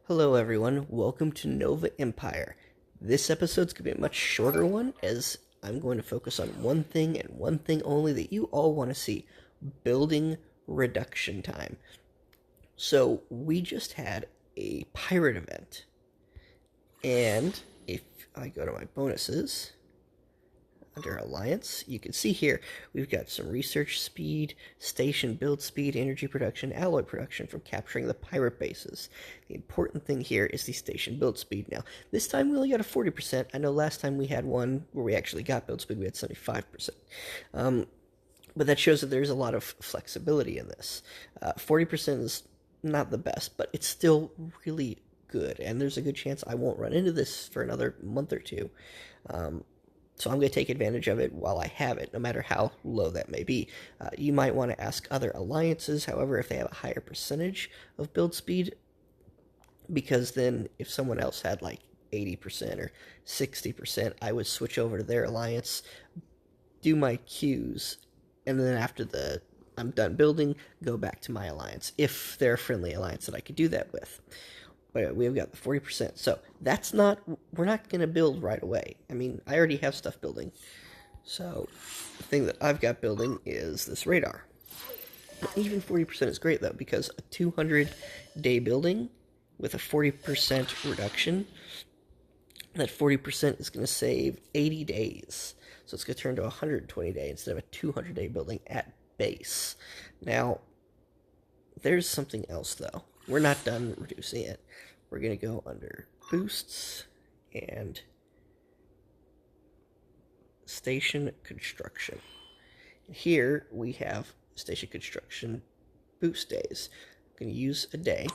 Hello everyone, welcome to Nova Empire. This episode's going to be a much shorter one as I'm going to focus on one thing and one thing only that you all want to see, building reduction time. So we just had a pirate event, and if I go to my bonuses, under Alliance, you can see here we've got some research speed, station build speed, energy production, alloy production from capturing the pirate bases. The important thing here is the station build speed. Now, this time we only got a 40%. I know last time we had one where we actually got build speed, we had 75%. But that shows that there's a lot of flexibility in this. 40% is not the best, but it's still really good, and there's a good chance I won't run into this for another month or two. So I'm going to take advantage of it while I have it, no matter how low that may be. You might want to ask other alliances, however, if they have a higher percentage of build speed, because then if someone else had like 80% or 60%, I would switch over to their alliance, do my queues, and then after I'm done building, go back to my alliance, if they're a friendly alliance that I could do that with. But we've got the 40%. So we're not going to build right away. I mean, I already have stuff building. So the thing that I've got building is this radar. Even 40% is great, though, because a 200-day building with a 40% reduction, that 40% is going to save 80 days. So it's going to turn to a 120-day instead of a 200-day building at base. Now, there's something else, though. We're not done reducing it. We're going to go under boosts and station construction. Here we have station construction boost days. I'm going to use a day.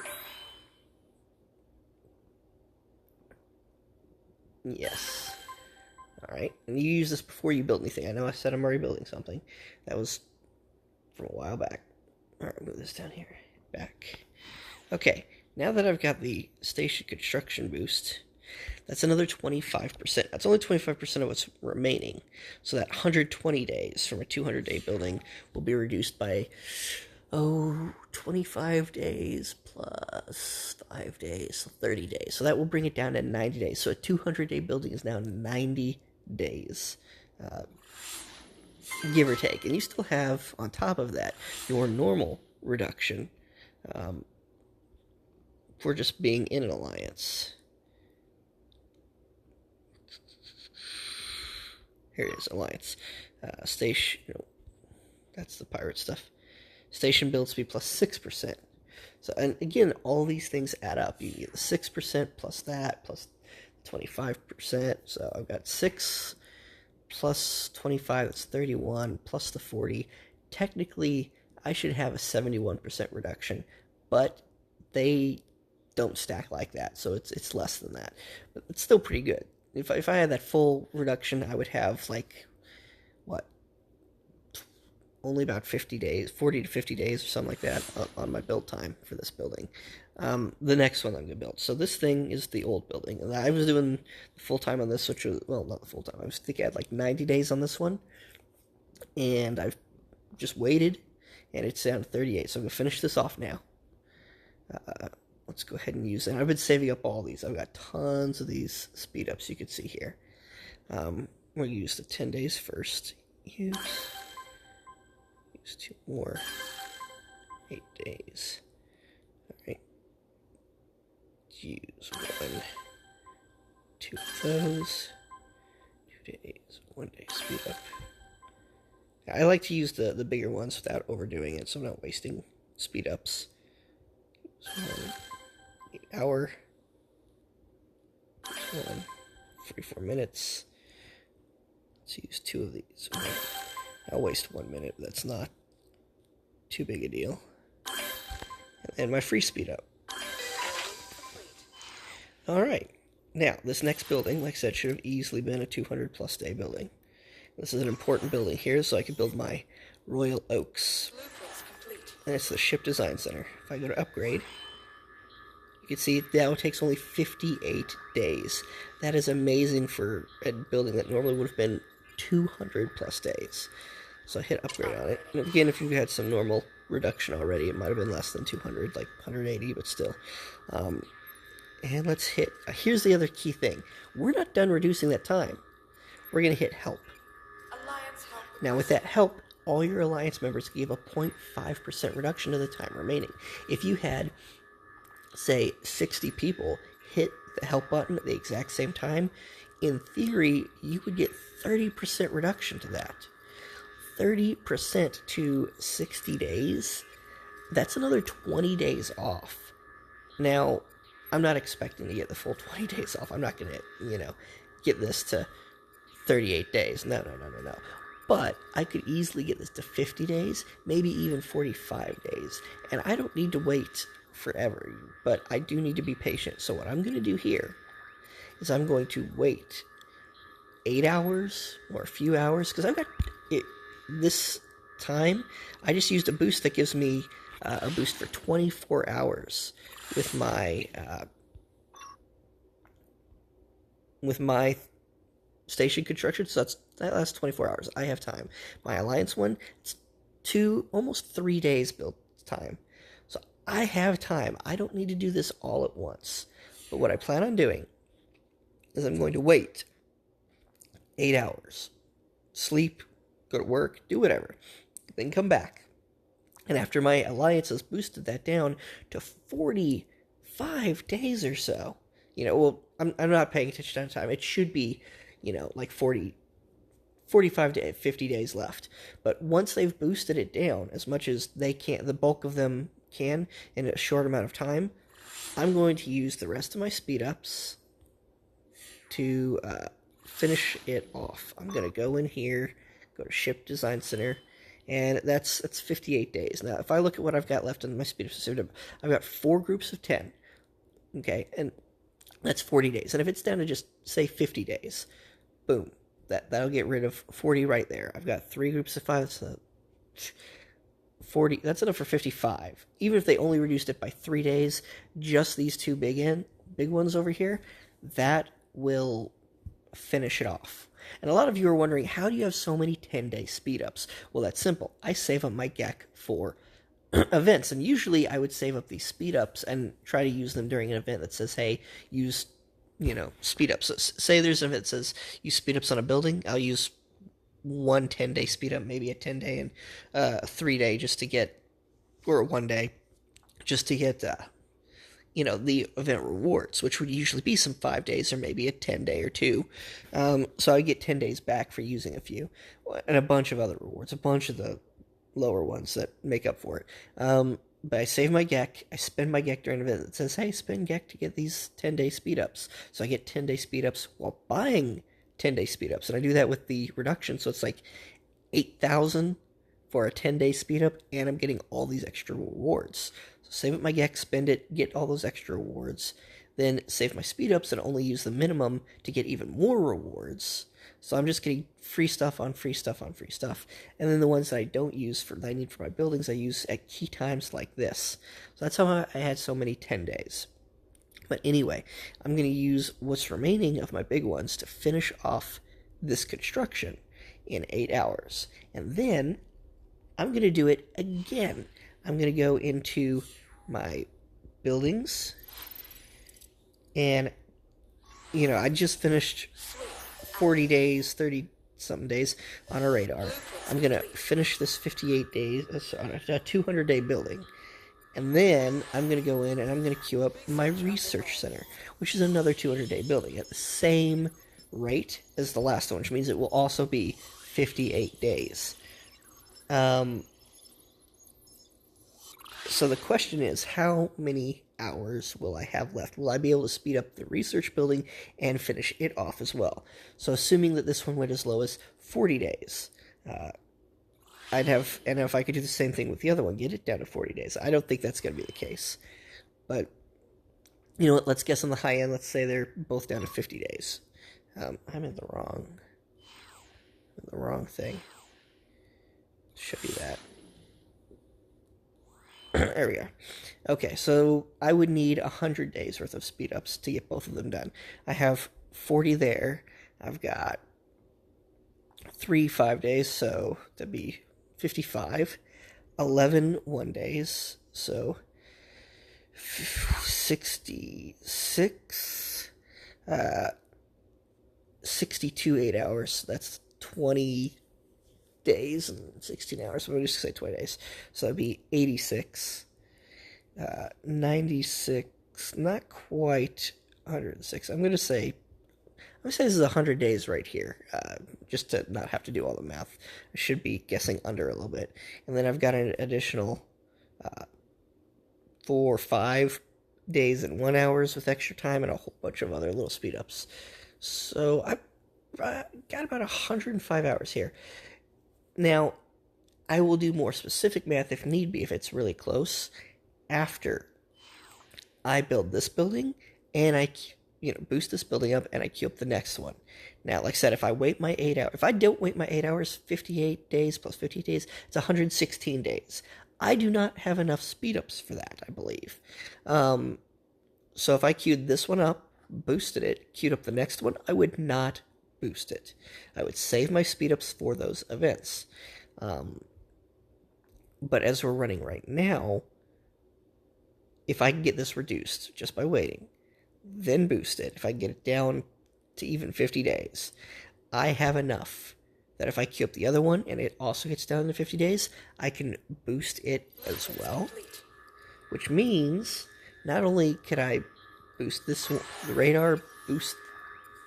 Yes. Alright, and you use this before you build anything. I know I said I'm already building something. That was from a while back. Alright, move this down here. Back. Okay, now that I've got the station construction boost, that's another 25%. That's only 25% of what's remaining. So that 120 days from a 200-day building will be reduced by, 25 days plus 5 days, so 30 days. So that will bring it down to 90 days. So a 200-day building is now 90 days, give or take. And you still have, on top of that, your normal reduction, for just being in an alliance. Here it is, alliance. Station, that's the pirate stuff. Station build speed plus 6%. So, and again, all these things add up. You get the 6% plus that, plus 25%. So I've got 6 plus 25, that's 31, plus the 40. Technically, I should have a 71% reduction, but they don't stack like that, so it's less than that, but it's still pretty good. If I had that full reduction, I would have like only about 50 days, 40 to 50 days or something like that on my build time for this building. The next one I'm going to build. So this thing is the old building, and I was doing the full time on this, which was, well, not the full time. I was thinking I had like 90 days on this one, and I've just waited, and it's down to 38. So I'm going to finish this off now. Let's go ahead and use it. I've been saving up all these. I've got tons of these speed ups you can see here. We'll use the 10 days first. Use 2 more. 8 days. Alright. Use 1. 2 of those. 2 days. 1 day speed up. I like to use the bigger ones without overdoing it, so I'm not wasting speed ups. So 8 hour, 44 minutes. Let's use 2 of these. I'll waste 1 minute, but that's not too big a deal. And my free speed up. Alright, now this next building, like I said, should have easily been a 200+ day building. This is an important building here, so I can build my Royal Oaks. And it's the Ship Design Center. If I go to upgrade, you can see it now takes only 58 days. That is amazing for a building that normally would have been 200+ days. So I hit upgrade on it. And again, if you had some normal reduction already, it might have been less than 200, like 180, but still. And let's hit, here's the other key thing. We're not done reducing that time. We're going to hit help. Now with that help, all your alliance members gave a 0.5% reduction to the time remaining. If you had, say, 60 people hit the help button at the exact same time, in theory, you would get 30% reduction to that. 30% to 60 days, that's another 20 days off. Now, I'm not expecting to get the full 20 days off. I'm not going to, get this to 38 days. No. But I could easily get this to 50 days, maybe even 45 days. And I don't need to wait forever, but I do need to be patient. So what I'm going to do here is I'm going to wait 8 hours or a few hours, because I've got it this time. I just used a boost that gives me a boost for 24 hours with my station construction, so that lasts 24 hours. I have time. My alliance one, it's almost 3 days build time. So I have time. I don't need to do this all at once. But what I plan on doing is I'm going to wait 8 hours. Sleep, go to work, do whatever. Then come back. And after my alliance has boosted that down to 45 days or so, I'm not paying attention to time. It should be, like 45 to 50 days left. But once they've boosted it down as much as they can, the bulk of them can in a short amount of time, I'm going to use the rest of my speed ups to finish it off. I'm going to go in here, go to Ship Design Center, and that's 58 days. Now, if I look at what I've got left in my speed ups, I've got 4 groups of 10. Okay, and that's 40 days. And if it's down to just, say, 50 days, boom, that'll get rid of 40 right there. I've got 3 groups of 5, so 40, that's enough for 55. Even if they only reduced it by 3 days, just these 2 big ones over here, that will finish it off. And a lot of you are wondering, how do you have so many 10-day speed-ups? Well, that's simple. I save up my GEC for events, and usually I would save up these speed-ups and try to use them during an event that says, hey, use, speed-ups. So say there's an event that says use speed-ups on a building, I'll use one 10-day speed-up, maybe a 10-day and a 3-day just to get, or a 1-day, just to get the event rewards, which would usually be some 5 days or maybe a 10-day or 2. So I get 10 days back for using a few, and a bunch of other rewards, a bunch of the lower ones that make up for it. But I save my GEC, I spend my GEC during an event that says, hey, spend GEC to get these 10-day speed-ups. So I get 10-day speed-ups while buying 10-day speed-ups, and I do that with the reduction, so it's like 8,000 for a 10-day speed-up, and I'm getting all these extra rewards. So save up my GEC, spend it, get all those extra rewards, then save my speed-ups and only use the minimum to get even more rewards. So I'm just getting free stuff on free stuff on free stuff. And then the ones that I don't use that I need for my buildings, I use at key times like this. So that's how I had so many 10 days. But anyway, I'm going to use what's remaining of my big ones to finish off this construction in 8 hours. And then I'm going to do it again. I'm going to go into my buildings. And, I just finished 40 days, 30-something days on a radar. I'm going to finish this 58 days, on a 200-day building. And then I'm going to go in and I'm going to queue up my research center, which is another 200-day building at the same rate as the last one, which means it will also be 58 days. So the question is, how many hours will I have left? Will I be able to speed up the research building and finish it off as well? So assuming that this one went as low as 40 days, and if I could do the same thing with the other one, get it down to 40 days. I don't think that's going to be the case. But, you know what, let's guess on the high end. Let's say they're both down to 50 days. I'm in the wrong thing. Show you that. There we go. Okay, so I would need 100 days worth of speed ups to get both of them done. I have 40 there. I've got 3 5-days, so that'd be 55. 11 1-days, so 66, 62 8 hours. That's 20 days and 16 hours. So I'm just say 20 days. So that'd be 86, 96, not quite 106. I'm gonna say this is 100 days right here, just to not have to do all the math. I should be guessing under a little bit. And then I've got an additional 4 or 5 days and 1 hours with extra time and a whole bunch of other little speed ups. So I've got about 105 hours here. Now, I will do more specific math if need be, if it's really close, after I build this building and I boost this building up and I queue up the next one. Now, like I said, if I don't wait my 8 hours, 58 days plus 58 days, it's 116 days. I do not have enough speed ups for that, I believe. So if I queued this one up, boosted it, queued up the next one, I would not boost it. I would save my speed ups for those events. But as we're running right now, if I can get this reduced just by waiting, then boost it, if I can get it down to even 50 days, I have enough that if I queue up the other one and it also gets down to 50 days, I can boost it as well. Which means not only could I boost the radar, boost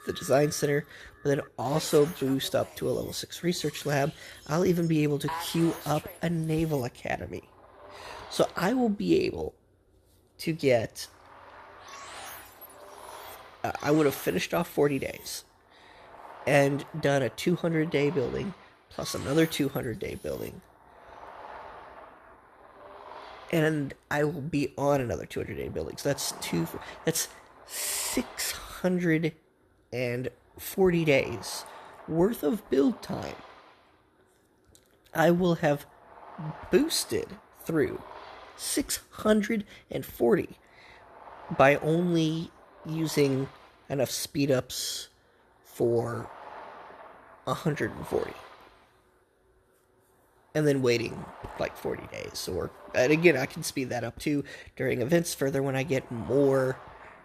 the design center, but then also boost up to a level 6 research lab. I'll even be able to queue up a naval academy. So I will be able to get... I would have finished off 40 days and done a 200-day building plus another 200-day building. And I will be on another 200-day building. So that's 640 days worth of build time. I will have boosted through 640 by only using enough speed ups for 140 and then waiting like 40 days. And again, I can speed that up too during events further when I get more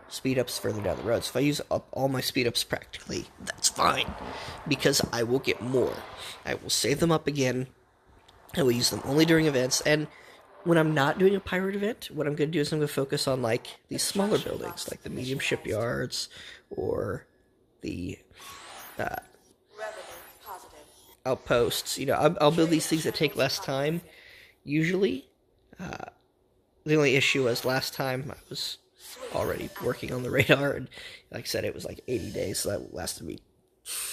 speed ups further down the road. So if I use up all my speed ups practically, that's fine, because I will get more. I will save them up again. I will use them only during events. And when I'm not doing a pirate event, what I'm going to do is I'm going to focus on like these smaller buildings, like the medium shipyards or the outposts. I'll build these things that take less time. Usually, the only issue was last time I was already working on the radar, and like I said, it was like 80 days, so that lasted me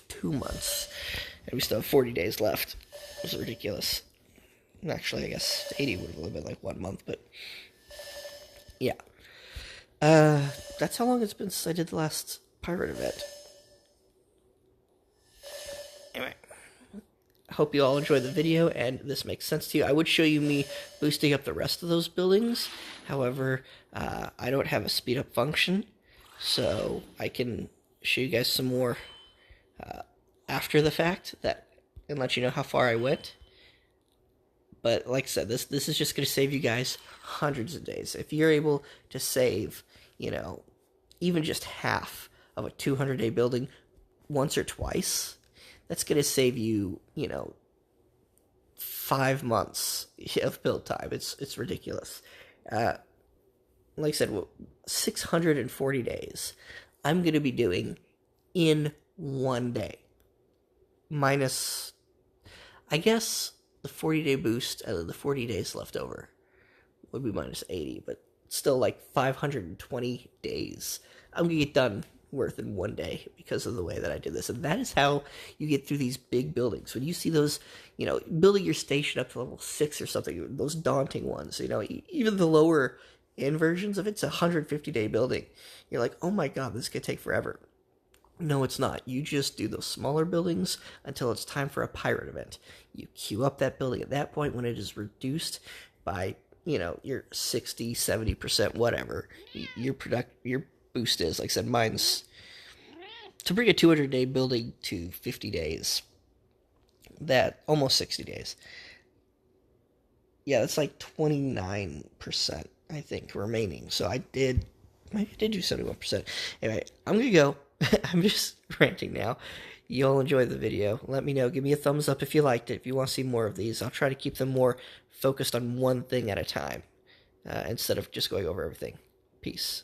2 months, and we still have 40 days left. It was ridiculous. Actually, I guess 80 would have only been like 1 month, but yeah. That's how long it's been since I did the last pirate event. Anyway, I hope you all enjoyed the video and this makes sense to you. I would show you me boosting up the rest of those buildings. However, I don't have a speed up function, so I can show you guys some more after the fact and let you know how far I went. But like I said, this is just going to save you guys hundreds of days. If you're able to save, even just half of a 200-day building once or twice, that's going to save you, 5 months of build time. It's ridiculous. Like I said, 640 days I'm going to be doing in 1 day. Minus, I guess, the 40-day boost and then the 40 days left over would be minus 80, but still like 520 days I'm going to get done worth in 1 day because of the way that I did this. And that is how you get through these big buildings. When you see those, building your station up to level 6 or something, those daunting ones, even the lower end versions of it's a 150-day building. You're like, oh my god, this could take forever. No, it's not. You just do those smaller buildings until it's time for a pirate event. You queue up that building at that point when it is reduced by, your 60, 70%, whatever. Your boost is. Like I said, mine's to bring a 200-day building to 50 days. That, almost 60 days. Yeah, that's like 29%. I think, remaining. So maybe I did do 71%. Anyway, I'm going to go. I'm just ranting now. You all enjoy the video. Let me know. Give me a thumbs up if you liked it. If you want to see more of these, I'll try to keep them more focused on one thing at a time instead of just going over everything. Peace.